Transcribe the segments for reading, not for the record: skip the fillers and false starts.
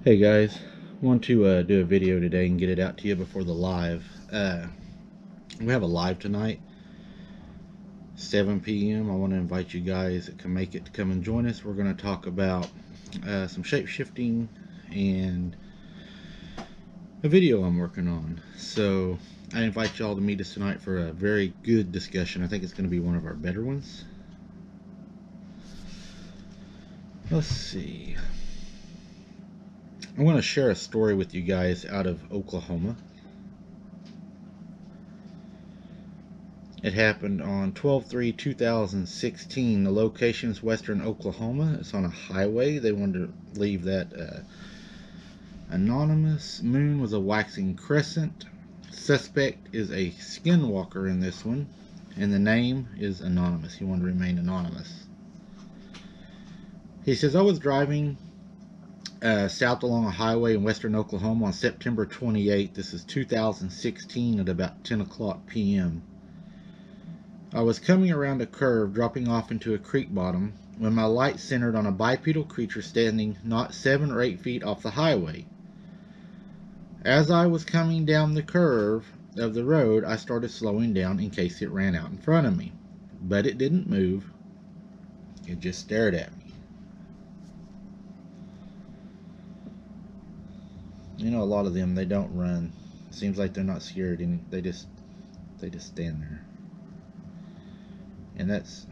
Hey guys, want to do a video today and get it out to you before the live. We have a live tonight, 7 p.m. I want to invite you guys that can make it to come and join us. We're going to talk about some shape shifting and a video I'm working on. So I invite y'all to meet us tonight for a very good discussion. I think it's going to be one of our better ones. Let's see. I want to share a story with you guys out of Oklahoma. It happened on 12/3/2016. The location is western Oklahoma. It's on a highway. They wanted to leave that anonymous. Moon was a waxing crescent. Suspect is a skinwalker in this one, and the name is anonymous. He wanted to remain anonymous. He says, I was driving south along a highway in western Oklahoma on September 28th. This is 2016 at about 10 o'clock p.m. I was coming around a curve, dropping off into a creek bottom, when my light centered on a bipedal creature standing not 7 or 8 feet off the highway. As I was coming down the curve of the road, I started slowing down in case it ran out in front of me. But it didn't move. It just stared at me. You know, a lot of them, they don't run. Seems like they're not scared, and they just stand there. And that's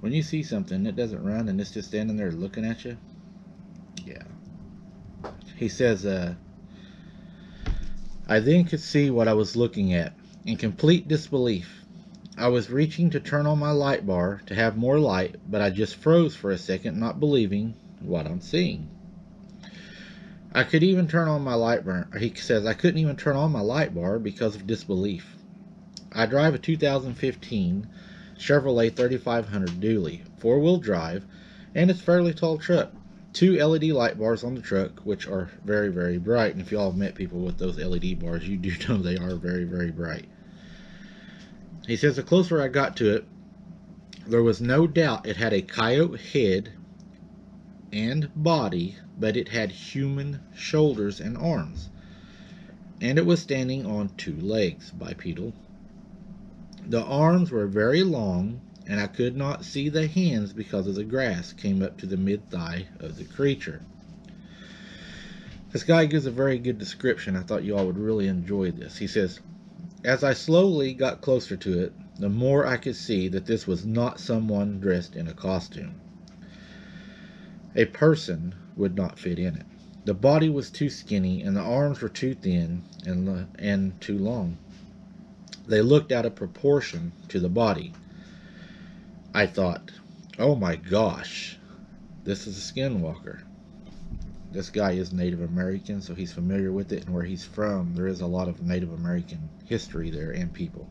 when you see something that doesn't run and it's just standing there looking at you. Yeah. He says, I then could see what I was looking at. In complete disbelief, I was reaching to turn on my light bar to have more light, but I just froze for a second, not believing what I'm seeing. I could even turn on my light bar. He says, I couldn't even turn on my light bar because of disbelief. I drive a 2015 Chevrolet 3500 dually, 4-wheel drive, and it's a fairly tall truck. 2 LED light bars on the truck, which are very, very bright. And if you all have met people with those LED bars, you do know they are very, very bright. He says the closer I got to it, there was no doubt it had a coyote head and body, but it had human shoulders and arms. And it was standing on 2 legs, bipedal. The arms were very long, and I could not see the hands because of the grass came up to the mid-thigh of the creature. This guy gives a very good description. I thought you all would really enjoy this. He says, as I slowly got closer to it, the more I could see that this was not someone dressed in a costume. A person would not fit in it. The body was too skinny, and the arms were too thin and too long. They looked out of proportion to the body. I thought, oh my gosh, this is a skinwalker. This guy is Native American, so he's familiar with it, and where he's from, there is a lot of Native American history there and people.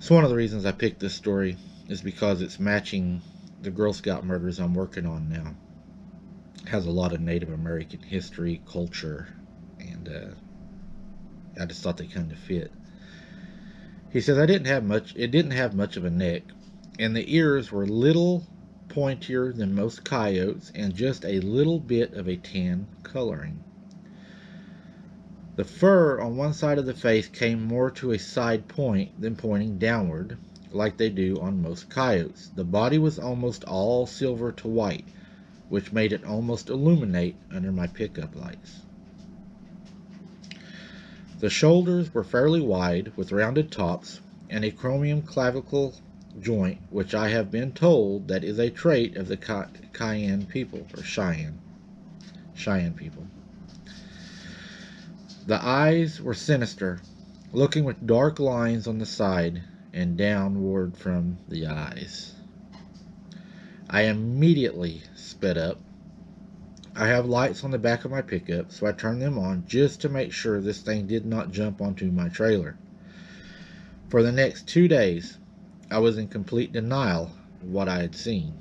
So one of the reasons I picked this story is because it's matching the Girl Scout murders I'm working on now. It has a lot of Native American history, culture, and I just thought they kind of fit. He says, it didn't have much of a neck, and the ears were little pointier than most coyotes and just a little bit of a tan coloring. The fur on one side of the face came more to a side point than pointing downward, like they do on most coyotes. The body was almost all silver to white, which made it almost illuminate under my pickup lights. The shoulders were fairly wide, with rounded tops, and a chromium clavicle joint, which I have been told that is a trait of the Cheyenne people, or Cheyenne people. The eyes were sinister, looking with dark lines on the side and downward from the eyes. I immediately sped up. I have lights on the back of my pickup, so I turned them on just to make sure this thing did not jump onto my trailer. For the next 2 days, I was in complete denial of what I had seen.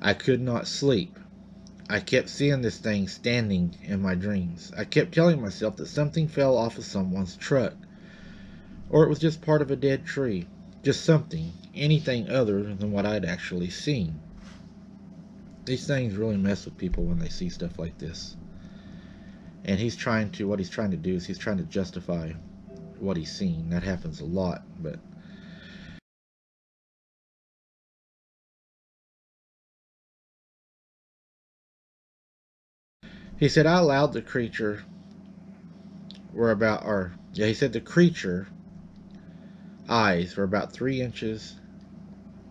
I could not sleep. I kept seeing this thing standing in my dreams. I kept telling myself that something fell off of someone's truck, or it was just part of a dead tree. Just something, anything other than what I'd actually seen. These things really mess with people when they see stuff like this. And what he's trying to do is he's trying to justify what he's seen. That happens a lot, but he said I allowed the creature were about, or yeah, he said the creature eyes were about 3 inches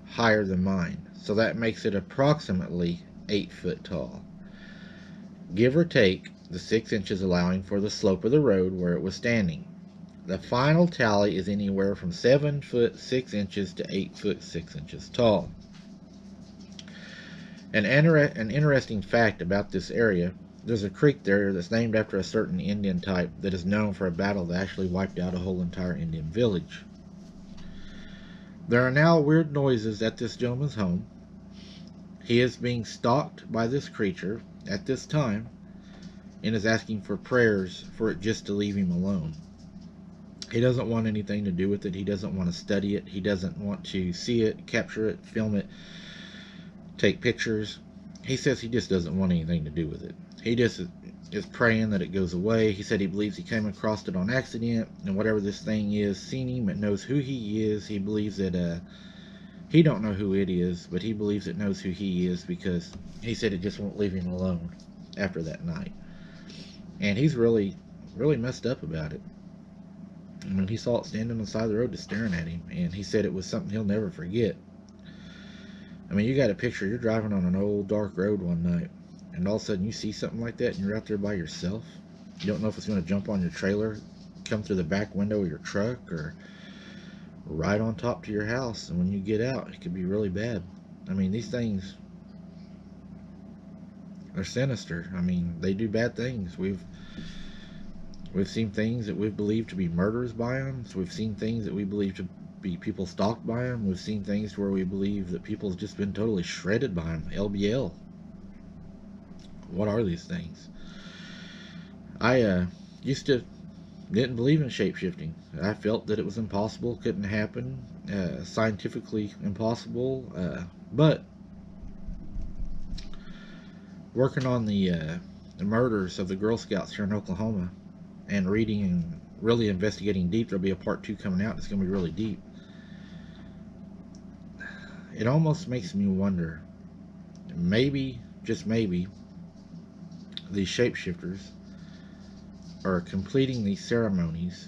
higher than mine, so that makes it approximately 8 foot tall, give or take the 6 inches allowing for the slope of the road where it was standing. The final tally is anywhere from 7 foot 6 inches to 8 foot 6 inches tall. An interesting fact about this area: there's a creek there that's named after a certain Indian type that is known for a battle that actually wiped out a whole entire Indian village. There are now weird noises at this gentleman's home. He is being stalked by this creature at this time and is asking for prayers for it just to leave him alone. He doesn't want anything to do with it. He doesn't want to study it. He doesn't want to see it, capture it, film it, take pictures. He says he just doesn't want anything to do with it. He just is praying that it goes away. He said he believes he came across it on accident, and whatever this thing is seen him. It knows who he is. He believes that he don't know who it is, but he believes it knows who he is, because he said it just won't leave him alone after that night. And he's really messed up about it. I mean, he saw it standing on the side of the road just staring at him, and he said it was something he'll never forget. I mean, you got a picture, you're driving on an old dark road one night, and all of a sudden you see something like that, and you're out there by yourself. You don't know if it's going to jump on your trailer, come through the back window of your truck, or right on top to your house, and when you get out, it could be really bad. I mean, these things are sinister. I mean, they do bad things. We've seen things that we've believed to be murders by them. So we've seen things that we believe to be people stalked by them. We've seen things where we believe that people have just been totally shredded by them. LBL. What are these things? I used to didn't believe in shape-shifting. I felt that it was impossible, couldn't happen, scientifically impossible. But working on the murders of the Girl Scouts here in Oklahoma, and reading and really investigating deep, there'll be a part 2 coming out. It's going to be really deep. It almost makes me wonder, maybe, just maybe, these shapeshifters are completing these ceremonies,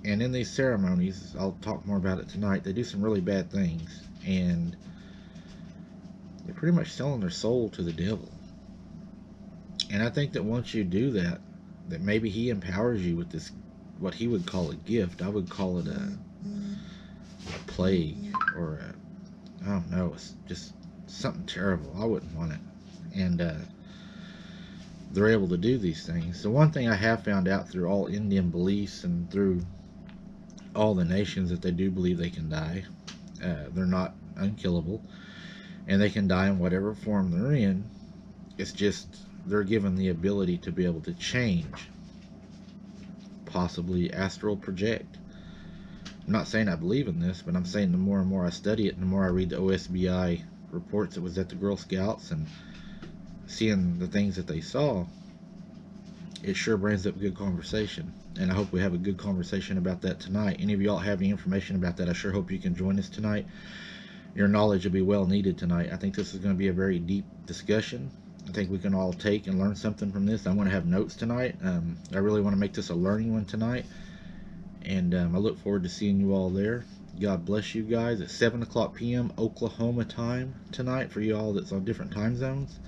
and in these ceremonies, I'll talk more about it tonight, they do some really bad things, and they're pretty much selling their soul to the devil. And I think that once you do that, that maybe he empowers you with this, what he would call a gift. I would call it a plague, or I don't know, it's just something terrible. I wouldn't want it. And they're able to do these things. The one thing I have found out through all Indian beliefs and through all the nations, that they do believe they can die. They're not unkillable, and they can die in whatever form they're in. It's just they're given the ability to be able to change, possibly astral project. I'm not saying I believe in this, but I'm saying the more and more I study it, and the more I read the OSBI reports that was at the Girl Scouts, and seeing the things that they saw, it sure brings up good conversation. And I hope we have a good conversation about that tonight. Any of y'all have any information about that, I sure hope you can join us tonight. Your knowledge will be well needed tonight. I think this is going to be a very deep discussion. I think we can all take and learn something from this. I want to have notes tonight. I really want to make this a learning one tonight. And I look forward to seeing you all there. God bless you guys. At 7 o'clock p.m. Oklahoma time tonight for you all that's on different time zones.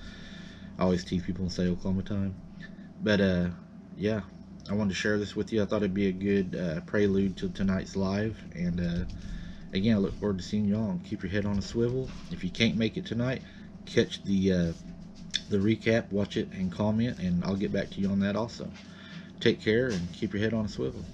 I always tease people and say Oklahoma time. But yeah, I wanted to share this with you. I thought it'd be a good prelude to tonight's live. And again, I look forward to seeing you all. And keep your head on a swivel. If you can't make it tonight, catch the recap, watch it, and comment, and I'll get back to you on that also. Take care and keep your head on a swivel.